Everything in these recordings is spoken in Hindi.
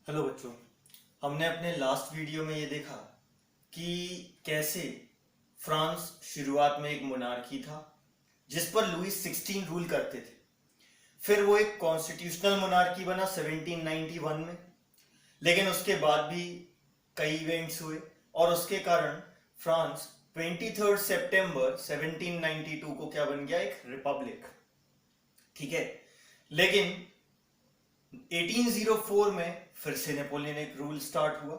हेलो बच्चों। हमने अपने लास्ट वीडियो में ये देखा कि कैसे फ्रांस शुरुआत में एक मोनार्की था जिस पर लुईस 16 रूल करते थे। फिर वो एक कॉन्स्टिट्यूशनल मोनार्की बना 1791 में, लेकिन उसके बाद भी कई इवेंट्स हुए और उसके कारण फ्रांस 23 सितंबर 1792 को क्या बन गया, एक रिपब्लिक। ठीक है, लेकिन 1804 में फिर से नेपोलियनिक रूल स्टार्ट हुआ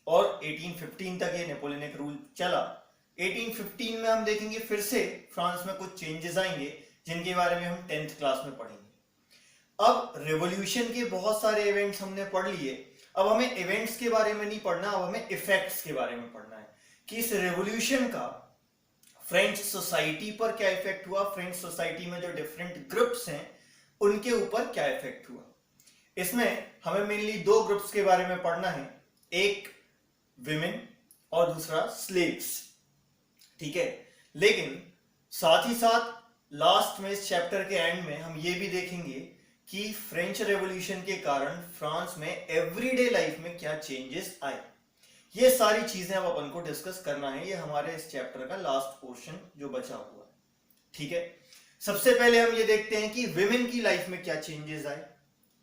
और 1815 तक ये नेपोलियनिक रूल चला। 1815 में हम देखेंगे फिर से फ्रांस में कुछ चेंजेस आएंगे जिनके बारे में हम 10th क्लास में पढ़ेंगे। अब रेवोल्यूशन के बहुत सारे इवेंट्स हमने पढ़ लिए। अब हमें इवेंट्स के बारे में नहीं पढ़ना, अब हमें इफेक्ट्स के बारे में पढ़ना है कि इस रेवोल्यूशन का फ्रेंच सोसाइटी पर क्या इफेक्ट हुआ, फ्रेंच सोसाइटी में जो डिफरेंट ग्रुप्स हैं उनके ऊपर क्या इफेक्ट हुआ। इसमें हमें मेनली दो ग्रुप्स के बारे में पढ़ना है, एक विमेन और दूसरा स्लेव्स। ठीक है, लेकिन साथ ही साथ लास्ट में इस चैप्टर के एंड में हम ये भी देखेंगे कि फ्रेंच रेवोल्यूशन के कारण फ्रांस में एवरीडे लाइफ में क्या चेंजेस आए। ये सारी चीजें अब अपन को डिस्कस करना है। ये हमारे इस चैप्टर का लास्ट पोर्शन जो बचा हुआ है। ठीक है, सबसे पहले हम ये देखते हैं कि विमेन की लाइफ में क्या चेंजेस आए।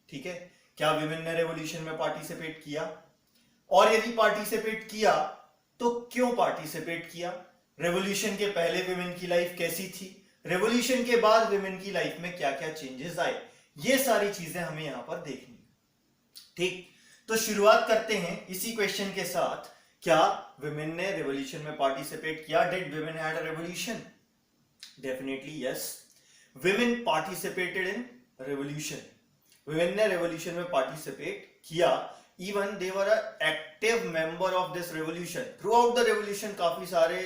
ठीक है, क्या विमेन ने रेवोल्यूशन में पार्टिसिपेट किया, और यदि पार्टिसिपेट किया तो क्यों पार्टिसिपेट किया, रेवोल्यूशन के पहले विमेन की लाइफ कैसी थी, रेवोल्यूशन के बाद विमेन की लाइफ में क्या क्या चेंजेस आए, ये सारी चीजें हमें यहां पर देखनी। ठीक, तो शुरुआत करते हैं इसी क्वेश्चन के साथ, क्या विमेन ने रेवोल्यूशन में पार्टिसिपेट किया? Did women had a revolution? Definitely yes, women participated in revolution. Women ने रेवोल्यूशन में पार्टिसिपेट किया। Even they were active member of this revolution. Through out the revolution काफी सारे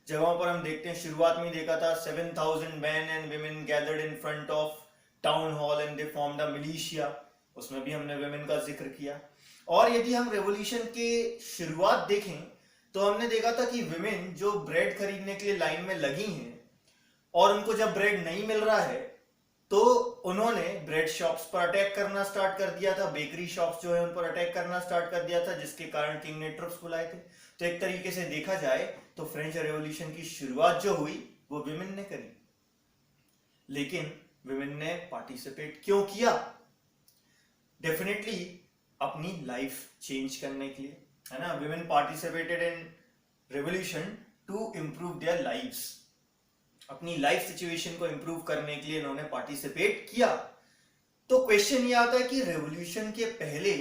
जगहों पर हम देखते हैं, शुरुआत में देखा था 7000 men and women gathered in front of town hall and they formed a militia, उसमें भी हमने विमेन का जिक्र किया। और यदि हम रेवोल्यूशन के शुरुआत देखें तो हमने देखा था कि विमेन जो ब्रेड खरीदने के लिए लाइन में लगी हैं और उनको जब ब्रेड नहीं मिल रहा है तो उन्होंने ब्रेड शॉप्स पर अटैक करना स्टार्ट कर दिया था, बेकरी शॉप्स जो है उन पर अटैक करना स्टार्ट कर दिया था, जिसके कारण किंग ने ट्रुप्स बुलाए थे। तो एक तरीके से देखा जाए तो फ्रेंच रेवोल्यूशन की शुरुआत जो हुई वो विमेन ने करी। लेकिन विमेन ने पार्टिसिपेट क्यों किया? डेफिनेटली अपनी लाइफ चेंज करने के लिए, है ना। Women participated in revolution to improve their lives, अपनी लाइफ सिचुएशन को इंप्रूव करने के लिए इन्होंने पार्टिसिपेट किया। तो क्वेश्चन ये आता है कि रेवोल्यूशन के पहले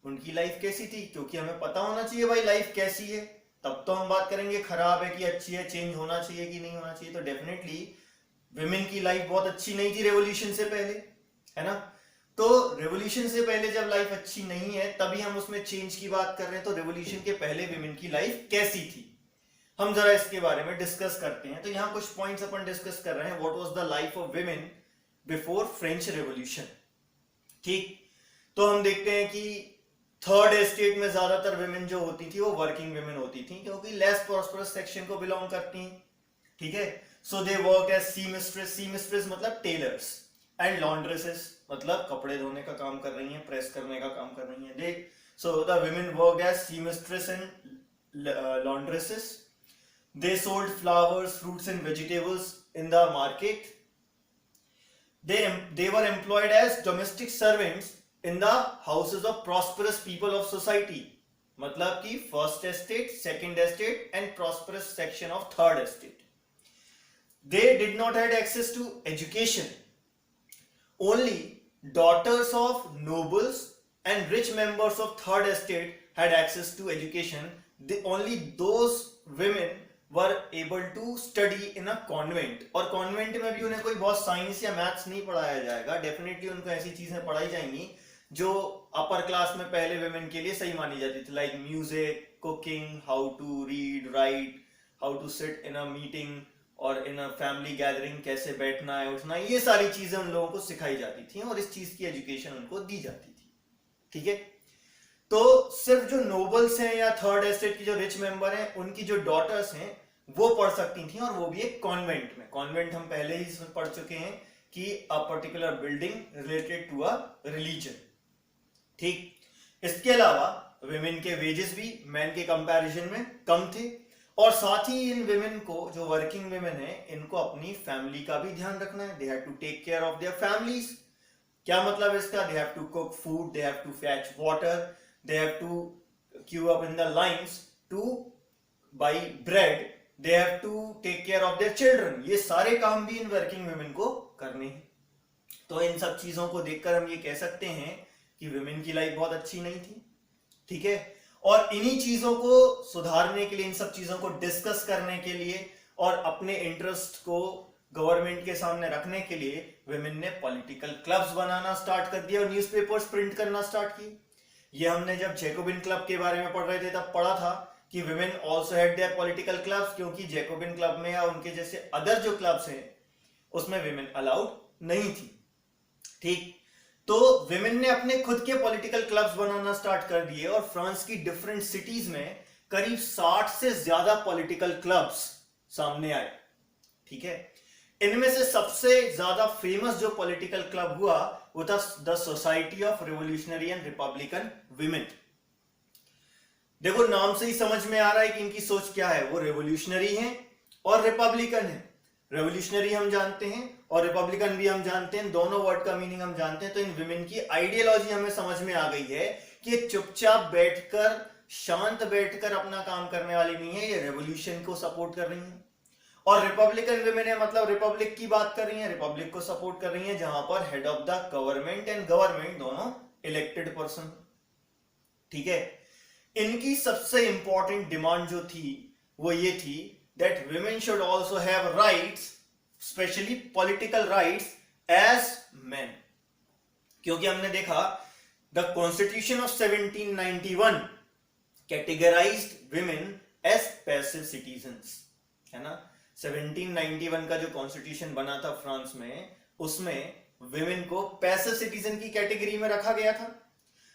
उनकी लाइफ कैसी थी, क्योंकि हमें पता होना चाहिए भाई लाइफ कैसी है, तब तो हम बात करेंगे खराब है कि अच्छी है, चेंज होना चाहिए कि नहीं होना चाहिए। तो डेफिनेटली विमेन की लाइफ बहुत अच्छी नहीं थी रेवोल्यूशन से पहले, है ना। तो रेवोल्यूशन से पहले जब लाइफ अच्छी नहीं है तभी हम उसमें चेंज की बात कर रहे हैं। तो रेवोल्यूशन के पहले विमेन की लाइफ कैसी थी, हम जरा इसके बारे में डिस्कस करते हैं। तो यहां कुछ पॉइंट्स अपन डिस्कस कर रहे हैं। What was the life of women before French revolution. ठीक, तो हम देखते हैं कि थर्ड एस्टेट में ज्यादातर विमेन जो होती थी वो वर्किंग विमेन होती थी, क्योंकि लेस प्रॉस्परस सेक्शन को बिलोंग करती हैं। ठीक है, so they work as seamstress, seamstress मतलब टेलर्स, एंड लॉन्ड्रेसेस मतलब कपड़े धोने का काम कर रही हैं, प्रेस करने का काम कर रही हैं। They so the women work as seamstress and laundresses. They sold flowers, fruits and vegetables in the market. They were employed as domestic servants in the houses of prosperous people of society. मतलब कि first estate, second estate and prosperous section of third estate. They did not have access to education. Only daughters of nobles and rich members of third estate had access to education. Only those women were able to study in a convent, और कॉन्वेंट में भी उन्हें कोई बहुत साइंस या मैथ्स नहीं पढ़ाया जाएगा। डेफिनेटली उनको ऐसी चीजें पढ़ाई जाएंगी जो अपर क्लास में पहले विमेन के लिए सही मानी जाती थी, like music, cooking, how to read, write, how to sit in a meeting और इन अ फैमिली गैदरिंग, कैसे बैठना है उठना, ये सारी चीजें उन लोगों को सिखाई जाती थी और इस चीज की एजुकेशन उनको दी जाती थी। ठीक है, तो सिर्फ जो नोबल्स हैं या थर्ड एस्टेट की जो रिच मेंबर हैं उनकी जो डॉटर्स हैं वो पढ़ सकती थी, और वो भी एक कॉन्वेंट में। कॉन्वेंट हम पहले ही पढ़ चुके हैं कि a particular building related to a religion. ठीक, इसके अलावा विमेन के वेजेस भी मैन के कंपैरिजन में कम थे, और साथ ही इन विमेन को, जो वर्किंग विमेन है, इनको अपनी फैमिली का भी ध्यान रखना है। They have to take care of their families. क्या मतलब इसका? They have to cook food, they have to fetch water, they have to queue up in the lines to buy bread, they have to take care of their children. ये सारे काम भी इन वर्किंग विमेन को करने हैं। तो इन सब चीजों को देखकर हम ये कह सकते हैं कि विमेन की लाइफ बहुत अच्छी नहीं थी, ठीक है। और इन्हीं चीजों को सुधारने के लिए, इन सब चीजों को डिस्कस करने के लिए और अपने इंटरेस्ट को गवर्नमेंट के सामने रखने के लिए विमेन ने पॉलिटिकल क्लब्स बनाना स्टार्ट कर दिया और न्यूज़पेपर्स प्रिंट करना स्टार्ट किए। ये हमने जब जैकोबिन क्लब के बारे में पढ़ रहे थे तब पढ़ा था कि women also had there political clubs, क्योंकि जैकोबिन क्लब में या उनके जैसे अदर जो क्लब्स हैं उसमें विमेन अलाउड नहीं थी, ठीक। तो विमेन ने अपने खुद के पॉलिटिकल क्लब्स बनाना स्टार्ट कर दिए और फ्रांस की डिफरेंट सिटीज में करीब 60 से ज्यादा पॉलिटिकल क्लब्स सामने आए, ठीक है। इनमें से सबसे ज्यादा फेमस जो पॉलिटिकल क्लब हुआ वो था the society of revolutionary and Republican women. देखो नाम से ही समझ में आ रहा है कि इनकी सोच क्या है, वो रिवोल्यूशनरी हैं और रिपब्लिकन है। रेवोल्यूशनरी हम जानते हैं और रिपब्लिकन भी हम जानते हैं, दोनों वर्ड का मीनिंग हम जानते हैं। तो इन विमेन की आइडियोलॉजी हमें समझ में आ गई है कि चुपचाप बैठकर, शांत बैठकर अपना काम करने वाली नहीं है, ये रेवोल्यूशन को सपोर्ट कर रही है। और रिपब्लिकन विमेन है, मतलब रिपब्लिक की बात कर रही है, रिपब्लिक को सपोर्ट कर रही है, जहां पर head of the government and government दोनों इलेक्टेड पर्सन, ठीक है। इनकी सबसे इंपॉर्टेंट डिमांड जो थी वो ये थी that women should also have rights, especially political rights as men। क्योंकि हमने देखा the Constitution of 1791 categorized women as passive citizens, है ना। 1791 का जो कॉन्स्टिट्यूशन बना था फ्रांस में, उसमें विमेन को पैसिव सिटीजन की कैटेगरी में रखा गया था।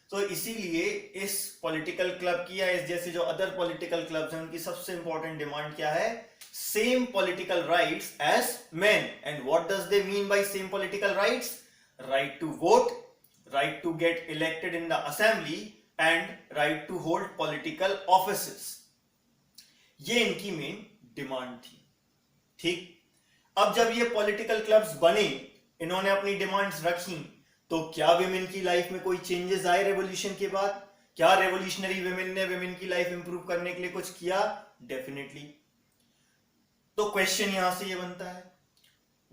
तो इसीलिए इस पॉलिटिकल क्लब की या इस जैसे जो अदर पॉलिटिकल क्लब्स हैं उनकी सबसे इंपॉर्टेंट डिमांड क्या है? Same political rights as men. And what does they mean by same political rights? Right to vote, right to get elected in the assembly and right to hold political offices. ये इनकी मेन डिमांड थी, ठीक। अब जब ये पॉलिटिकल क्लब्स बने, इन्होंने अपनी डिमांड्स रखी, तो क्या विमेन की लाइफ में कोई चेंजेस आए रेवोल्यूशन के बाद? क्या रेवोल्यूशनरी विमेन ने विमेन की लाइफ इंप्रूव करने के लिए कुछ किया? डेफिनेटली। तो क्वेश्चन यहां से ये बनता है,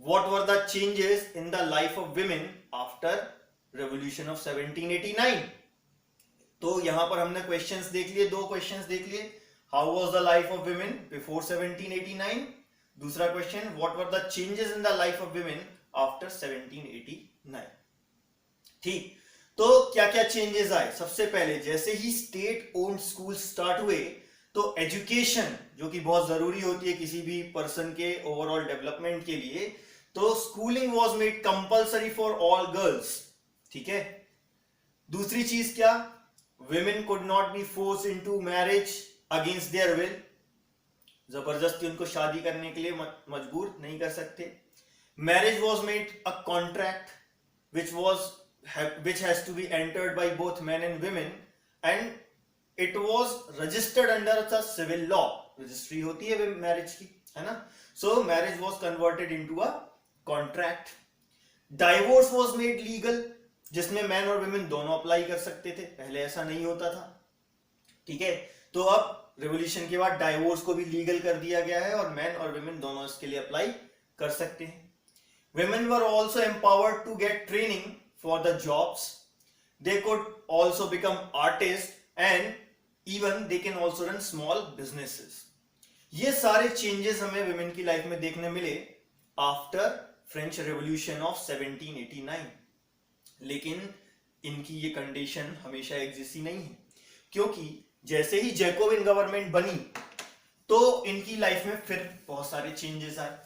what were the changes in the life of women after revolution of 1789? तो यहां पर हमने क्वेश्चंस देख लिए, दो क्वेश्चंस देख लिए। How was the life of women before 1789? दूसरा question, what were the changes in the life of women after 1789? ठीक। तो क्या क्या चेंजेस आए? सबसे पहले जैसे ही स्टेट ओन्ड स्कूल स्टार्ट हुए तो एजुकेशन, जो कि बहुत जरूरी होती है किसी भी पर्सन के ओवरऑल डेवलपमेंट के लिए, तो schooling was made compulsory for all girls, ठीक है। दूसरी चीज क्या? Women could not be force into marriage against their will, जबरदस्ती उनको शादी करने के लिए मजबूर नहीं कर सकते। Marriage was made a contract which has to be entered by both men and women, and it was registered under the civil law। Registry होती है मैरिज की, है ना। so marriage was converted into a contract। divorce was made legal, जिसमें मैन और women दोनों अप्लाई कर सकते थे, पहले ऐसा नहीं होता था, ठीक है। तो अब रेवोल्यूशन के बाद डाइवोर्स को भी लीगल कर दिया गया है और मैन और women दोनों इसके लिए अप्लाई कर सकते हैं। women were also empowered to get training for the jobs, they could also become artists and even they can also run small businesses। ये सारे चेंजेस हमें विमेन की लाइफ में देखने मिले आफ्टर फ्रेंच रेवोल्यूशन ऑफ 1789। लेकिन इनकी ये कंडीशन हमेशा एग्जिस्ट ही नहीं है, क्योंकि जैसे ही जैकोबिन गवर्नमेंट बनी तो इनकी लाइफ में फिर बहुत सारे चेंजेस आए,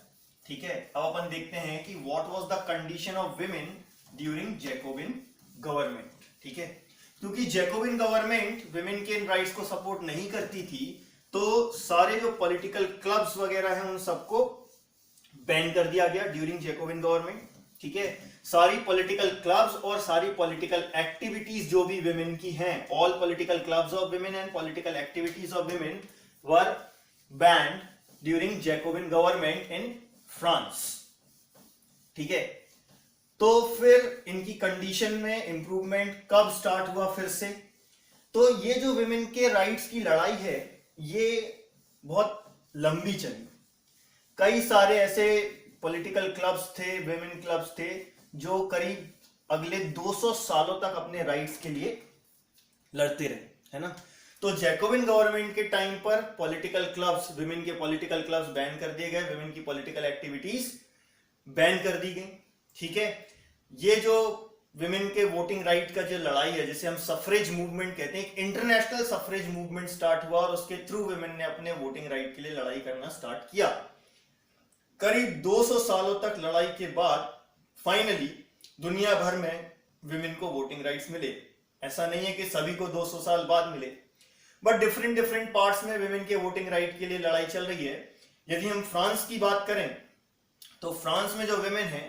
ठीक है। अब अपन देखते हैं कि what was the condition of women during Jacobian government, ठीक है। क्योंकि जैकोबिन गवर्नमेंट विमेन के इन राइट्स को सपोर्ट नहीं करती थी, तो सारे जो पॉलिटिकल क्लब्स वगैरह हैं उन सबको बैन कर दिया गया ड्यूरिंग जैकोबिन गवर्नमेंट, ठीक है। सारी पॉलिटिकल क्लब्स और सारी पॉलिटिकल एक्टिविटीज जो भी विमेन की हैं, all political clubs of women and political activities of women were band during Jacobian government in France. ठीक है, तो फिर इनकी कंडीशन में इंप्रूवमेंट कब स्टार्ट हुआ फिर से? तो ये जो विमेन के राइट्स की लड़ाई है ये बहुत लंबी चली। कई सारे ऐसे पॉलिटिकल क्लब्स थे, विमेन क्लब्स थे जो करीब अगले 200 सालों तक अपने राइट्स के लिए लड़ते रहे, है ना। तो जैकोबिन गवर्नमेंट के टाइम पर पॉलिटिकल क्लब्स, विमेन के पॉलिटिकल क्लब्स बैन कर दिए गए, विमेन की पॉलिटिकल एक्टिविटीज बैन कर दी गई। ठीक है, ये जो विमेन के वोटिंग राइट का जो लड़ाई है, जिसे हम सफरेज मूवमेंट कहते हैं, एक इंटरनेशनल सफरेज मूवमेंट स्टार्ट हुआ और उसके थ्रू विमेन ने अपने वोटिंग राइट के लिए लड़ाई करना स्टार्ट किया। करीब 200 सालों तक लड़ाई के बाद फाइनली दुनिया भर में विमेन को वोटिंग राइट्स मिले। ऐसा नहीं है कि सभी को 200 साल बाद मिले, बट डिफरेंट डिफरेंट पार्ट्स में विमेन के वोटिंग राइट के लिए लड़ाई चल रही है। यदि हम फ्रांस की बात करें तो फ्रांस में जो विमेन है,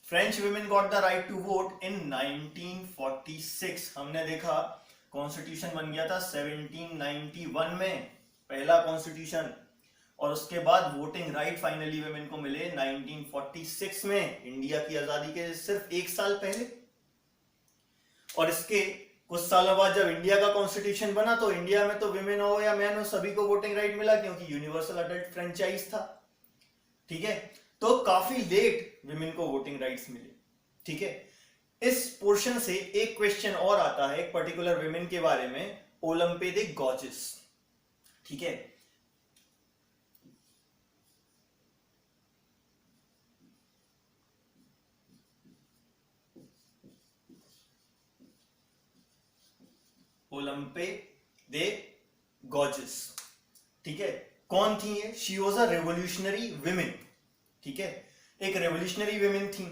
French women got the right to vote in 1946। हमने देखा कॉन्स्टिट्यूशन बन गया था 1791 में, पहला कॉन्स्टिट्यूशन, और उसके बाद वोटिंग राइट फाइनली विमेन को मिले 1946 में, इंडिया की आजादी के सिर्फ एक साल पहले। और इसके कुछ सालों बाद जब इंडिया का कॉन्स्टिट्यूशन बना तो इंडिया में तो विमेन हो या मैन हो सभी को वोटिंग राइट मिला, क्योंकि यूनिवर्सल अडल्ट फ्रेंचाइज था। ठीक है, तो काफी लेट विमेन को वोटिंग राइट्स मिले। ठीक है, इस पोर्शन से एक क्वेश्चन और आता है एक पर्टिकुलर विमेन के बारे में, ओलंपे दे गॉजेस। ठीक है, ओलंपे दे गॉजेस। ठीक है, कौन थी ये? She was a revolutionary women. ठीक है, एक रेवोल्यूशनरी विमेन थी।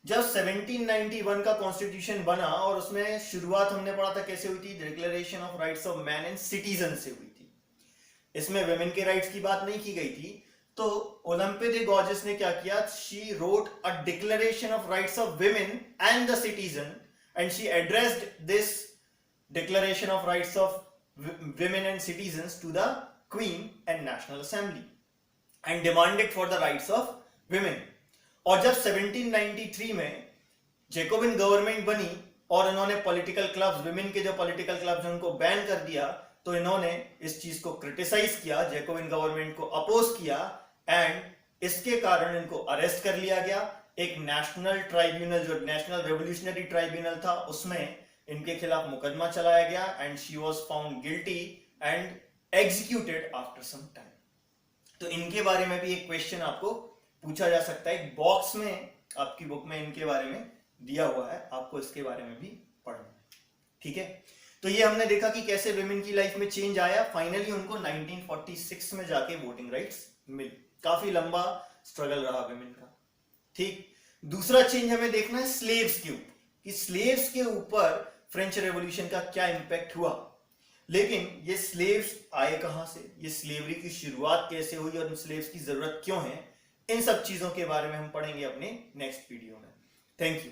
जब 1791 का कॉन्स्टिट्यूशन बना और उसमें शुरुआत हमने पढ़ा था कैसे हुई थी, declaration of rights of man and citizen से हुई थी। इसमें विमेन के राइट्स की बात नहीं की गई थी। तो ओलंपे दे गॉजेस ने क्या किया? She wrote a declaration of rights of women and the citizen and she addressed this Declaration of Rights of Women and Citizens to the Queen and National Assembly and demanded for the rights of women. और जब 1793 में जैकोबिन गवर्नमेंट बनी और इन्होंने पॉलिटिकल क्लब्स, विमेन के जो पॉलिटिकल क्लब्स उनको बैन कर दिया, तो इन्होंने इस चीज को क्रिटिसाइज किया, जैकोबिन गवर्नमेंट को अपोज किया एंड इसके कारण इनको अरेस्ट कर लिया गया। एक नेशनल ट्राइब्यूनल, जो नेशनल रेवोल्यूशनरी ट्राइब्यूनल था, उसमें इनके खिलाफ मुकदमा चलाया गया and she was found guilty and executed after some time. तो इनके बारे में भी एक क्वेश्चन आपको पूछा जा सकता है। एक बॉक्स में आपकी बुक में इनके बारे में दिया हुआ है, आपको इसके बारे में भी पढ़ना है। ठीक है, तो ये हमने देखा कि कैसे विमेन की लाइफ में चेंज आया। फाइनली उनको 1946 में जाके वोटिंग राइट्स मिली। काफी लंबा स्ट्रगल रहा विमेन का। ठीक, दूसरा चेंज हमें देखना है स्लेव्स के ऊपर, कि स्लेव्स के ऊपर फ्रेंच रेवोल्यूशन का क्या इंपैक्ट हुआ। लेकिन ये स्लेव्स आए कहां से, ये स्लेवरी की शुरुआत कैसे हुई और स्लेव्स की जरूरत क्यों है, इन सब चीजों के बारे में हम पढ़ेंगे अपने नेक्स्ट वीडियो में। Thank you.